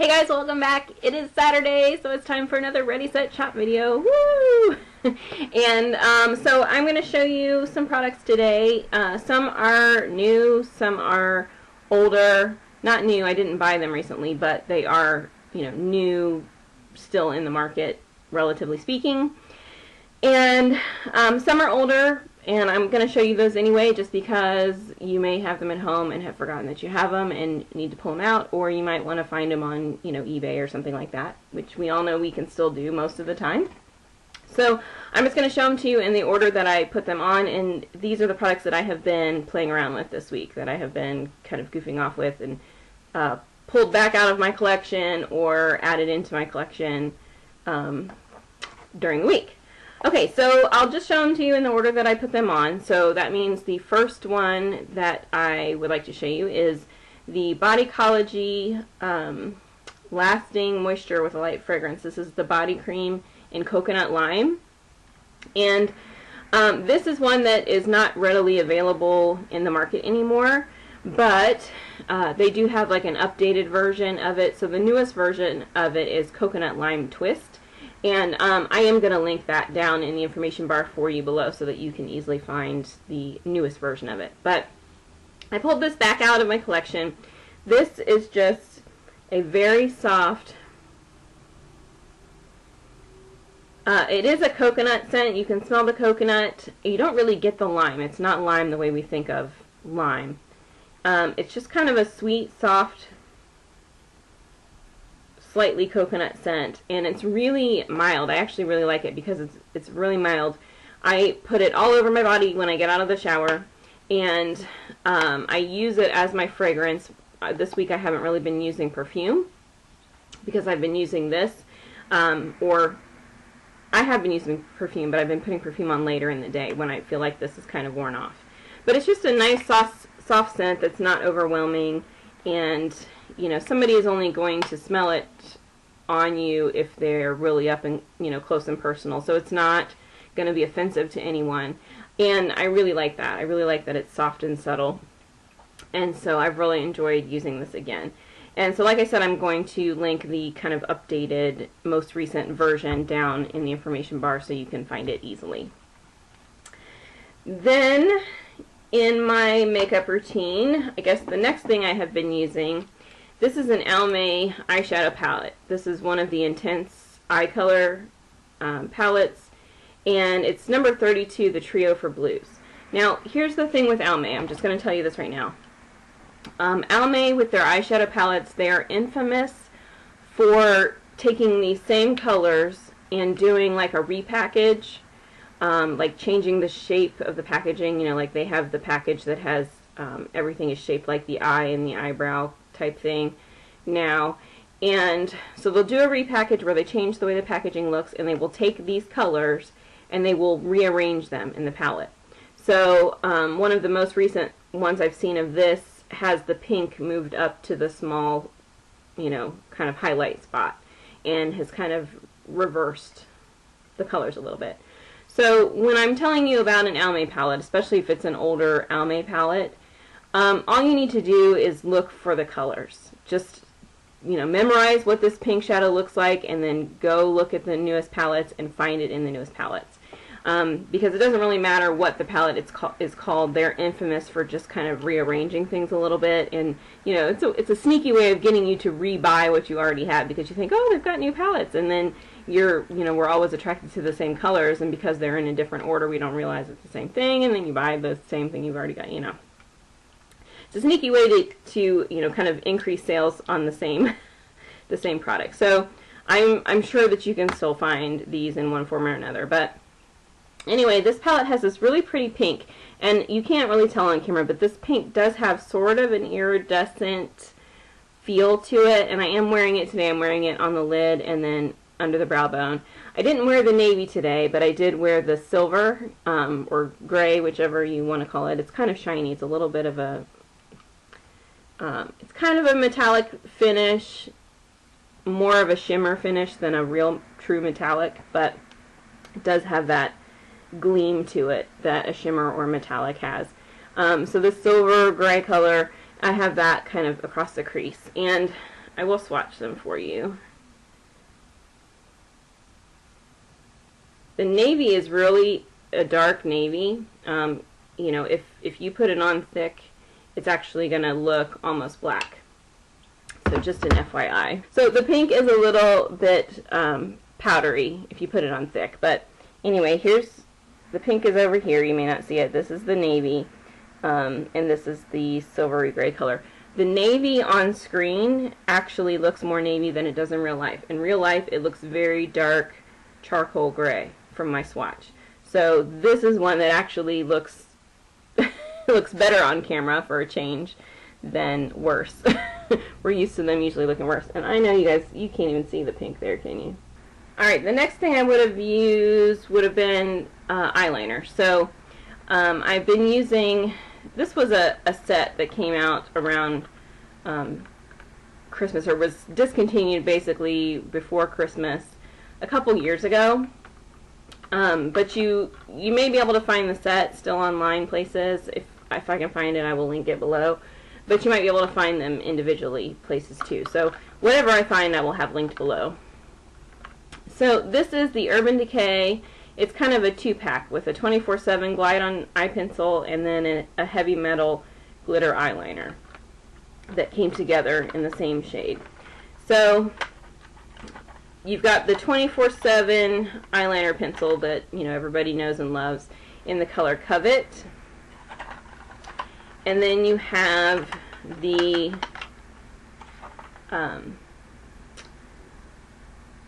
Hey guys, welcome back. It is Saturday, so it's time for another Ready, Set, Shop video. Woo! And so I'm going to show you some products today. Some are new, some are older. Not new, I didn't buy them recently, but they are, new, still in the market, relatively speaking. And some are older, and I'm going to show you those anyway, just because you may have them at home and have forgotten that you have them and need to pull them out, or you might want to find them on, eBay or something like that, which we all know we can still do most of the time. So I'm just going to show them to you in the order that I put them on, and these are the products that I have been playing around with this week, that I have been kind of goofing off with and pulled back out of my collection or added into my collection during the week. Okay, so I'll just show them to you in the order that I put them on. So that means the first one that I would like to show you is the Bodycology Lasting Moisture with a Light Fragrance. This is the body cream in coconut lime. And this is one that is not readily available in the market anymore, but they do have like an updated version of it. So the newest version of it is Coconut Lime Twist. And I am going to link that down in the information bar for you below so that you can easily find the newest version of it. But I pulled this back out of my collection. This is just a very soft, it is a coconut scent. You can smell the coconut. You don't really get the lime. It's not lime the way we think of lime. It's just kind of a sweet, soft, slightly coconut scent, and it's really mild. I actually really like it because it's really mild. I put it all over my body when I get out of the shower, and I use it as my fragrance. This week I haven't really been using perfume because I've been using this, or I have been using perfume, but I've been putting perfume on later in the day when I feel like this is kind of worn off. But it's just a nice soft scent that's not overwhelming, and somebody is only going to smell it on you if they're really up and, close and personal. So it's not going to be offensive to anyone. And I really like that. I really like that it's soft and subtle. And so I've really enjoyed using this again. And so like I said, I'm going to link the kind of updated, most recent version down in the information bar so you can find it easily. Then in my makeup routine, I guess the next thing I have been using, this is an Almay eyeshadow palette. This is one of the intense eye color palettes, and it's number 32, the Trio for Blues. Now, here's the thing with Almay. I'm just going to tell you this right now. Almay, with their eyeshadow palettes, they are infamous for taking these same colors and doing like a repackage, like changing the shape of the packaging. Like they have the package that has everything is shaped like the eye and the eyebrow type thing now, and so they'll do a repackage where they change the way the packaging looks, and they will take these colors and they will rearrange them in the palette. So one of the most recent ones I've seen of this has the pink moved up to the small, kind of highlight spot, and has kind of reversed the colors a little bit. So when I'm telling you about an Almay palette, especially if it's an older Almay palette, all you need to do is look for the colors. Just, memorize what this pink shadow looks like, and then go look at the newest palettes and find it in the newest palettes. Because it doesn't really matter what the palette is called. They're infamous for just kind of rearranging things a little bit, and it's a sneaky way of getting you to rebuy what you already have, because you think, oh, they've got new palettes, and then we're always attracted to the same colors, and because they're in a different order, we don't realize it's the same thing, and then you buy the same thing you've already got. It's a sneaky way to kind of increase sales on the same product. So I'm sure that you can still find these in one form or another. But anyway, this palette has this really pretty pink, and you can't really tell on camera, but this pink does have sort of an iridescent feel to it, and I am wearing it today. I'm wearing it on the lid and then under the brow bone. I didn't wear the navy today, but I did wear the silver or gray, whichever you want to call it. It's kind of shiny. It's a little bit of a it's kind of a metallic finish, more of a shimmer finish than a real true metallic, but it does have that gleam to it that a shimmer or metallic has. So the silver gray color, I have that kind of across the crease. And I will swatch them for you. The navy is really a dark navy. You know, if you put it on thick, it's actually going to look almost black. So just an FYI. So the pink is a little bit powdery if you put it on thick. But anyway, here's the pink is over here. You may not see it. This is the navy, and this is the silvery gray color. The navy on screen actually looks more navy than it does in real life. In real life, it looks very dark charcoal gray from my swatch. So this is one that actually looks looks better on camera for a change than worse. We're used to them usually looking worse. And I know you guys, you can't even see the pink there, can you? Alright, the next thing I would have used would have been eyeliner. So I've been using, this was a set that came out around Christmas, or was discontinued basically before Christmas a couple years ago. But you may be able to find the set still online places. If I can find it, I will link it below. But you might be able to find them individually places too. So whatever I find, I will have linked below. So this is the Urban Decay. It's kind of a 2-pack with a 24/7 glide on eye pencil and then a heavy metal glitter eyeliner that came together in the same shade. So you've got the 24/7 eyeliner pencil that, you know, everybody knows and loves in the color Covet. And then you have the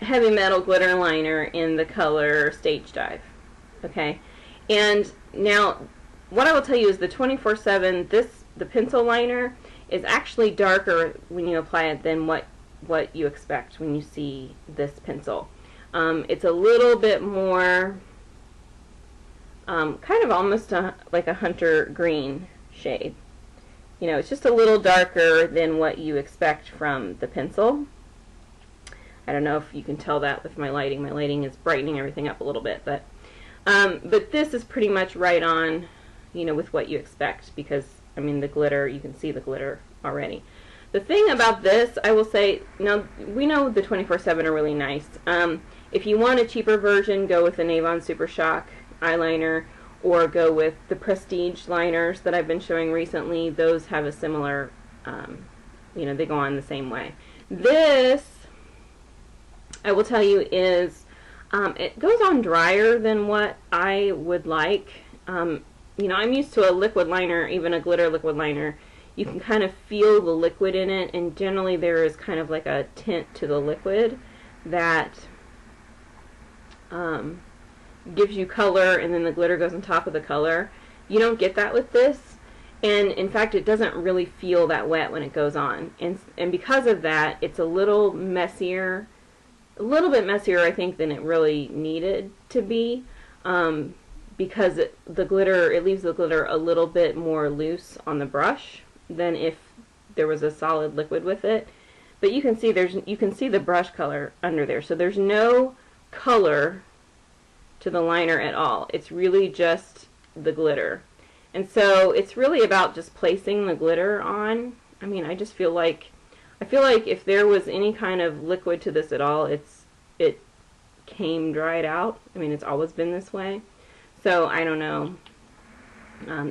heavy metal glitter liner in the color Stage Dive. Okay, and now what I will tell you is the 24/7, the pencil liner is actually darker when you apply it than what you expect when you see this pencil. It's a little bit more kind of almost like a hunter green shade. You know, it's just a little darker than what you expect from the pencil. I don't know if you can tell that with my lighting. My lighting is brightening everything up a little bit, but this is pretty much right on, you know, with what you expect, because I mean the glitter, you can see the glitter already. The thing about this, I will say, now we know the 24/7 are really nice. If you want a cheaper version, go with an Avon Super Shock eyeliner, or go with the Prestige liners that I've been showing recently. Those have a similar, you know, they go on the same way. This, I will tell you, is, it goes on drier than what I would like. You know, I'm used to a liquid liner, even a glitter liquid liner. You can kind of feel the liquid in it, and generally there is kind of like a tint to the liquid that gives you color, and then the glitter goes on top of the color. You don't get that with this, and in fact it doesn't really feel that wet when it goes on, and because of that it's a little messier, a little bit messier I think than it really needed to be, because the glitter, it leaves the glitter a little bit more loose on the brush than if there was a solid liquid with it. But you can see you can see the brush color under there, so there's no color to the liner at all. It's really just the glitter. And so it's really about just placing the glitter on. I mean, I feel like if there was any kind of liquid to this at all, it came dried out. I mean, it's always been this way. So I don't know.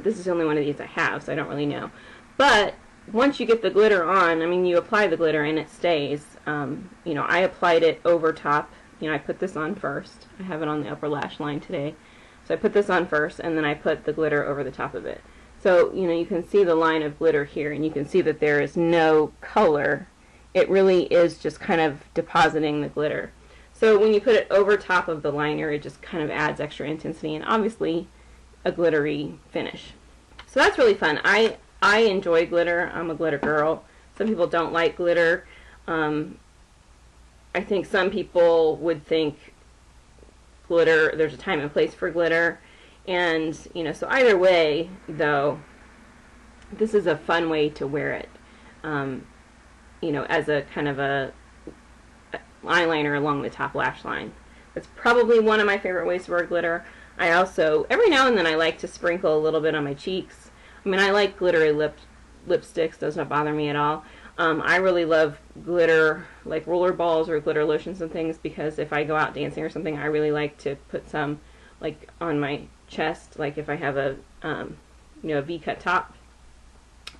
This is the only one of these I have, so I don't really know. But once you get the glitter on, I mean, you apply the glitter and it stays. You know, I applied it over top. You know, I put this on first. I have it on the upper lash line today. So I put this on first, and then I put the glitter over the top of it. So, you know, you can see the line of glitter here, and you can see that there is no color. It really is just kind of depositing the glitter. So when you put it over top of the liner, it just kind of adds extra intensity and obviously a glittery finish. So that's really fun. I enjoy glitter. I'm a glitter girl. Some people don't like glitter. I think some people would think glitter, there's a time and place for glitter. And, you know, so either way, though, this is a fun way to wear it. You know, as a kind of a eyeliner along the top lash line. That's probably one of my favorite ways to wear glitter. I also, every now and then, I like to sprinkle a little bit on my cheeks. I mean, I like glittery lipsticks, does not bother me at all. I really love glitter, like roller balls or glitter lotions and things, because if I go out dancing or something, I really like to put some like on my chest. Like if I have a a V-cut top,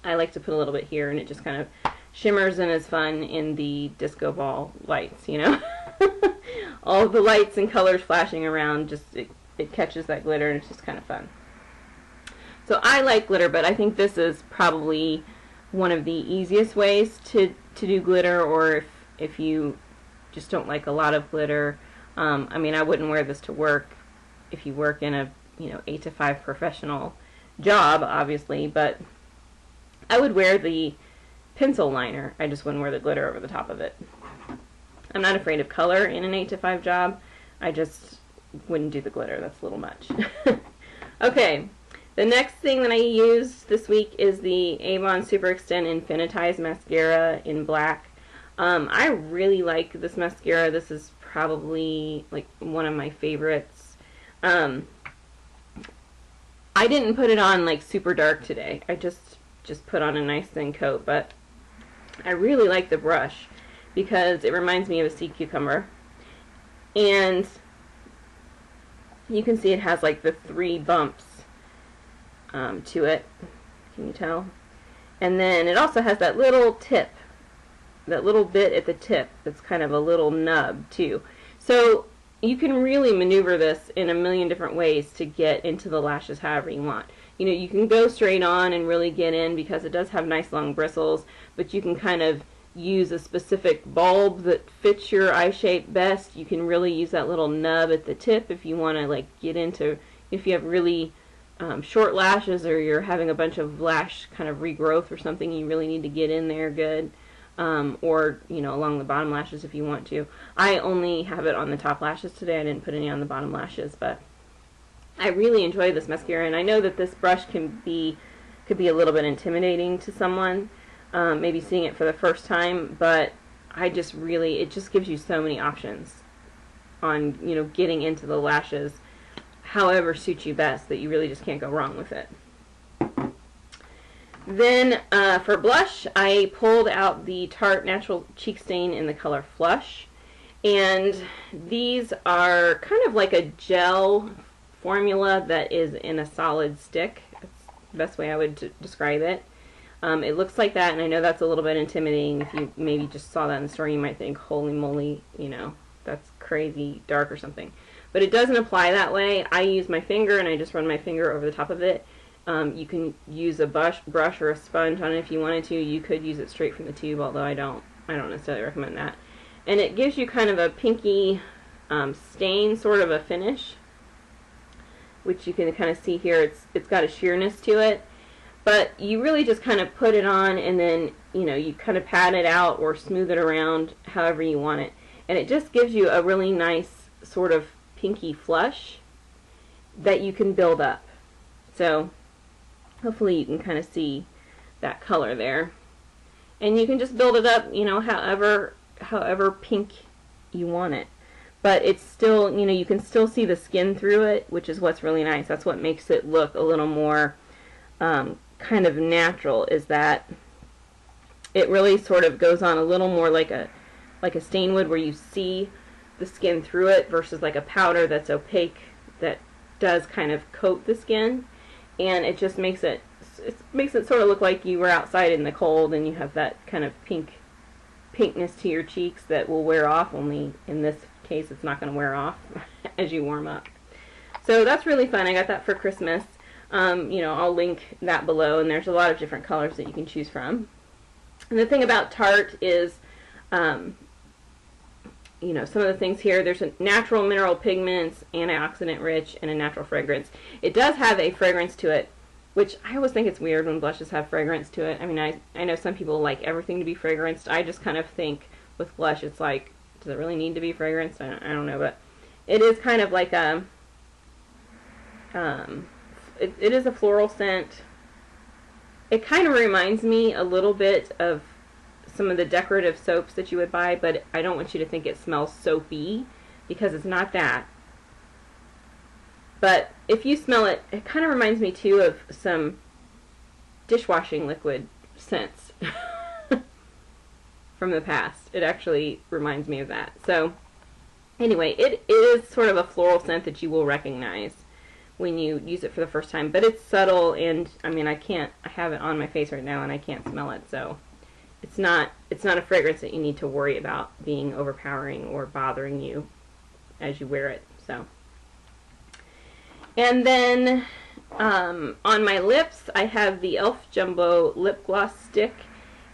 I like to put a little bit here, and it just kind of shimmers and is fun in the disco ball lights, all the lights and colors flashing around, just it catches that glitter, and it's just kind of fun. So I like glitter, but I think this is probably one of the easiest ways to do glitter, or if you just don't like a lot of glitter. I mean, I wouldn't wear this to work if you work in a 8 to 5 professional job, obviously, but I would wear the pencil liner. I just wouldn't wear the glitter over the top of it. I'm not afraid of color in an 8 to 5 job. I just wouldn't do the glitter. That's a little much. Okay, the next thing that I used this week is the Avon Super Extend Infinitize Mascara in black. I really like this mascara. This is probably like one of my favorites. I didn't put it on like super dark today. I just put on a nice thin coat, but I really like the brush because it reminds me of a sea cucumber. And you can see it has like the 3 bumps to it. Can you tell? And then it also has that little tip, that little bit at the tip that's kind of a little nub too. So you can really maneuver this in a million different ways to get into the lashes however you want. You can go straight on and really get in because it does have nice long bristles, but you can kind of use a specific bulb that fits your eye shape best. You can really use that little nub at the tip if you want to like get into, if you have really short lashes or you're having a bunch of lash kind of regrowth or something, you really need to get in there good. Or along the bottom lashes if you want to. I only have it on the top lashes today. I didn't put any on the bottom lashes, but I really enjoy this mascara, and I know that this brush could be a little bit intimidating to someone, maybe seeing it for the first time, but it just gives you so many options on getting into the lashes however suits you best, that you really just can't go wrong with it. Then for blush, I pulled out the Tarte Natural Cheek Stain in the color Flush, and these are kind of like a gel formula that is in a solid stick. That's the best way I would describe it. It looks like that, and I know that's a little bit intimidating. If you maybe just saw that in the store, you might think, holy moly, that's crazy dark or something. But it doesn't apply that way. I use my finger, and I just run my finger over the top of it. You can use a brush or a sponge on it if you wanted to. You could use it straight from the tube, although I don't necessarily recommend that. And it gives you kind of a pinky stain sort of a finish, which you can kind of see here. It's got a sheerness to it, but you really just kind of put it on, and then you kind of pat it out or smooth it around however you want it, and it just gives you a really nice sort of pinky flush that you can build up. So hopefully you can kind of see that color there. And you can just build it up, however pink you want it. But it's still, you can still see the skin through it, which is what's really nice. That's what makes it look a little more kind of natural, is that it really sort of goes on a little more like a stain would, where you see the skin through it, versus like a powder that's opaque that does kind of coat the skin. And it just makes it sort of look like you were outside in the cold, and you have that kind of pinkness to your cheeks that will wear off. Only in this case, it's not going to wear off as you warm up. So that's really fun. I got that for Christmas. I'll link that below, and there's a lot of different colors that you can choose from. And the thing about Tarte is, some of the things here, there's a natural mineral pigments, antioxidant rich, and a natural fragrance. It does have a fragrance to it, which I always think it's weird when blushes have fragrance to it. I mean, I know some people like everything to be fragranced. I just kind of think with blush, it's like, does it really need to be fragranced? I don't know, but it is kind of like a, it is a floral scent. It kind of reminds me a little bit of some of the decorative soaps that you would buy, but I don't want you to think it smells soapy, because it's not that. But if you smell it, it kind of reminds me too of some dishwashing liquid scents. from the past. It actually reminds me of that. So anyway, it is sort of a floral scent that you will recognize when you use it for the first time, but it's subtle, and I mean, I have it on my face right now and I can't smell it, so it's not a fragrance that you need to worry about being overpowering or bothering you as you wear it. So, and then on my lips, I have the E.L.F. Jumbo Lip Gloss Stick,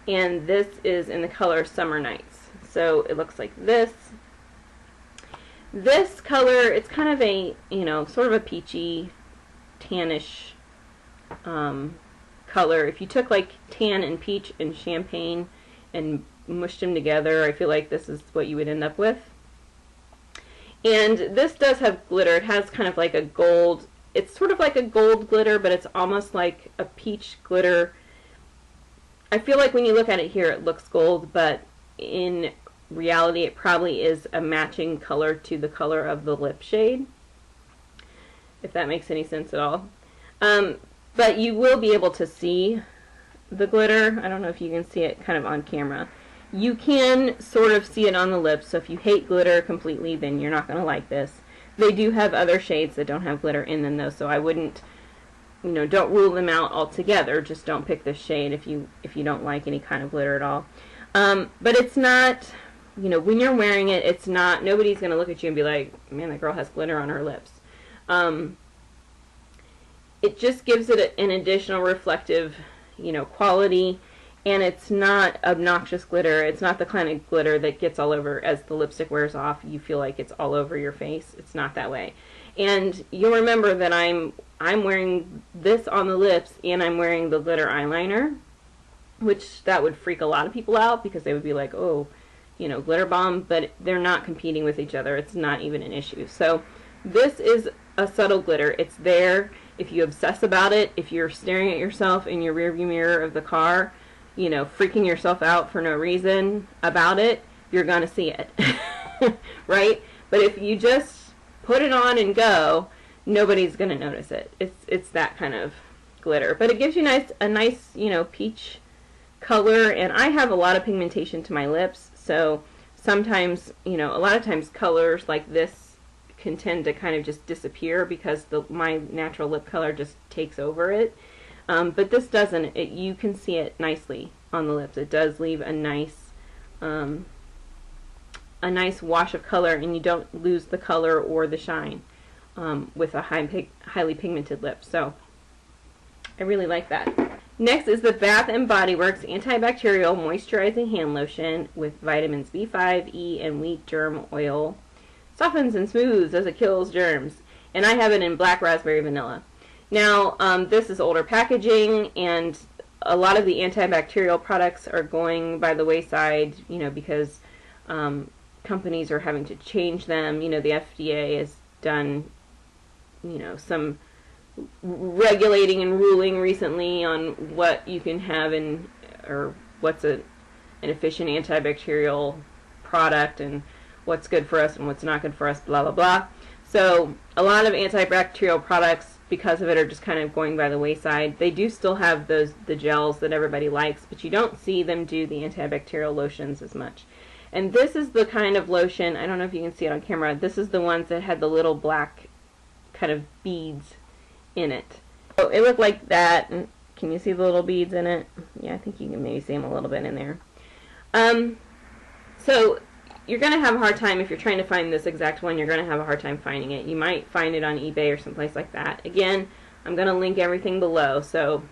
and this is in the color Summer Nights. So it looks like this. This color, it's kind of a, sort of a peachy, tannish color. If you took like tan and peach and champagne and mushed them together, I feel like this is what you would end up with. And this does have glitter. It has kind of like a gold, it's sort of like a gold glitter, but it's almost like a peach glitter. I feel like when you look at it here, it looks gold, but in reality, it probably is a matching color to the color of the lip shade, if that makes any sense at all. But you will be able to see the glitter. I don't know if you can see it kind of on camera. You can sort of see it on the lips, so if you hate glitter completely, then you're not going to like this. They do have other shades that don't have glitter in them, though, so I wouldn't, don't rule them out altogether. Just don't pick this shade if you don't like any kind of glitter at all. But it's not, when you're wearing it, it's not, nobody's going to look at you and be like, man, that girl has glitter on her lips. It just gives it an additional reflective, quality, and it's not obnoxious glitter. It's not the kind of glitter that gets all over as the lipstick wears off. You feel like it's all over your face. It's not that way. And you'll remember that I'm wearing this on the lips, and I'm wearing the glitter eyeliner, which that would freak a lot of people out because they would be like, oh, glitter bomb, but they're not competing with each other. It's not even an issue. So this is a subtle glitter. It's there. If you obsess about it, if you're staring at yourself in your rearview mirror of the car, freaking yourself out for no reason about it, you're going to see it, right? But if you just put it on and go, nobody's going to notice it. It's that kind of glitter. But it gives you a nice, peach color, and I have a lot of pigmentation to my lips, so sometimes, a lot of times colors like this can tend to kind of just disappear because my natural lip color just takes over it. But this doesn't. You can see it nicely on the lips. It does leave a nice wash of color, and you don't lose the color or the shine with a highly pigmented lip. So I really like that. Next is the Bath & Body Works Antibacterial Moisturizing Hand Lotion with vitamins B5, E, and wheat germ oil. Softens and smooths as it kills germs. And I have it in black raspberry vanilla. Now, this is older packaging, and a lot of the antibacterial products are going by the wayside, because companies are having to change them. The FDA has done, some regulating and ruling recently on what you can have or what's an efficient antibacterial product and what's good for us and what's not good for us, blah, blah, blah. So a lot of antibacterial products, because of it, are just kind of going by the wayside. They do still have the gels that everybody likes, but you don't see them do the antibacterial lotions as much. And this is the kind of lotion, I don't know if you can see it on camera, this is the ones that had the little black kind of beads in it. So it looked like that. Can you see the little beads in it? Yeah, I think you can maybe see them a little bit in there. So you're going to have a hard time, if you're trying to find this exact one, you're going to have a hard time finding it. You might find it on eBay or someplace like that. Again, I'm going to link everything below, so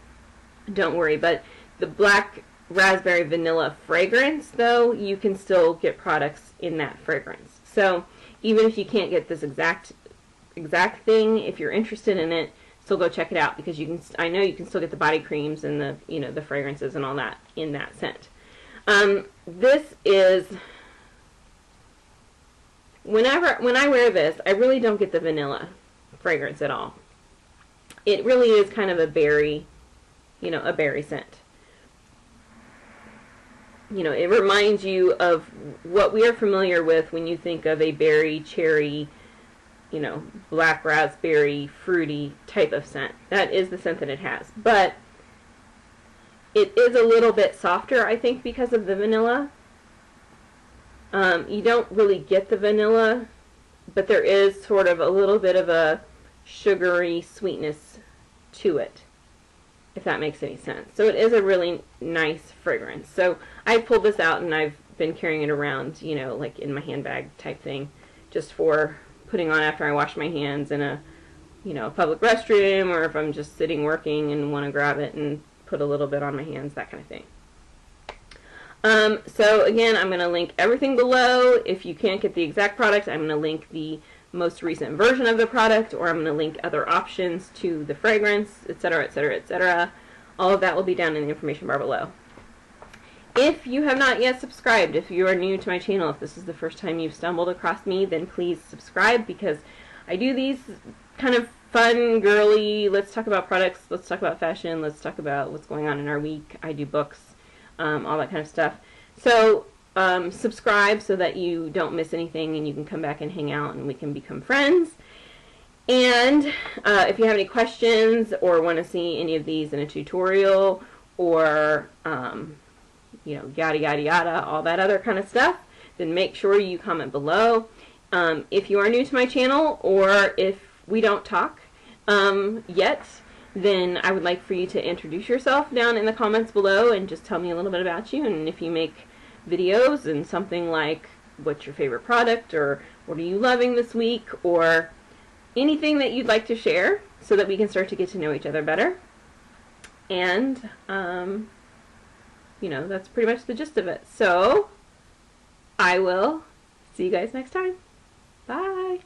don't worry. But the black raspberry vanilla fragrance, though, you can still get products in that fragrance. So even if you can't get this exact thing, if you're interested in it, still go check it out, because I know you can still get the body creams and the the fragrances and all that in that scent. This is, when I wear this, I really don't get the vanilla fragrance at all. It really is kind of a berry, a berry scent. It reminds you of what we are familiar with when you think of a berry, cherry, black raspberry, fruity type of scent. That is the scent that it has. But it is a little bit softer, I think, because of the vanilla. You don't really get the vanilla, but there is sort of a little bit of a sugary sweetness to it, if that makes any sense. So it is a really nice fragrance. So I pulled this out and I've been carrying it around, you know, like in my handbag type thing, just for putting on after I wash my hands in a, you know, a public restroom, or if I'm just sitting working and want to grab it and put a little bit on my hands, that kind of thing. So again, I'm going to link everything below. If you can't get the exact product, I'm going to link the most recent version of the product, or I'm going to link other options to the fragrance, etc., etc., etc. All of that will be down in the information bar below. If you have not yet subscribed, if you are new to my channel, if this is the first time you've stumbled across me, then please subscribe, because I do these kind of fun, girly, let's talk about products, let's talk about fashion, let's talk about what's going on in our week. I do books, all that kind of stuff. So subscribe so that you don't miss anything and you can come back and hang out and we can become friends. And if you have any questions or want to see any of these in a tutorial, or you know, yada yada yada, all that other kind of stuff, then make sure you comment below. If you are new to my channel, or if we don't talk yet, then I would like for you to introduce yourself down in the comments below and just tell me a little bit about you. And if you make videos and something like what's your favorite product, or what are you loving this week, or anything that you'd like to share, so that we can start to get to know each other better. And you know, that's pretty much the gist of it. So I will see you guys next time. Bye.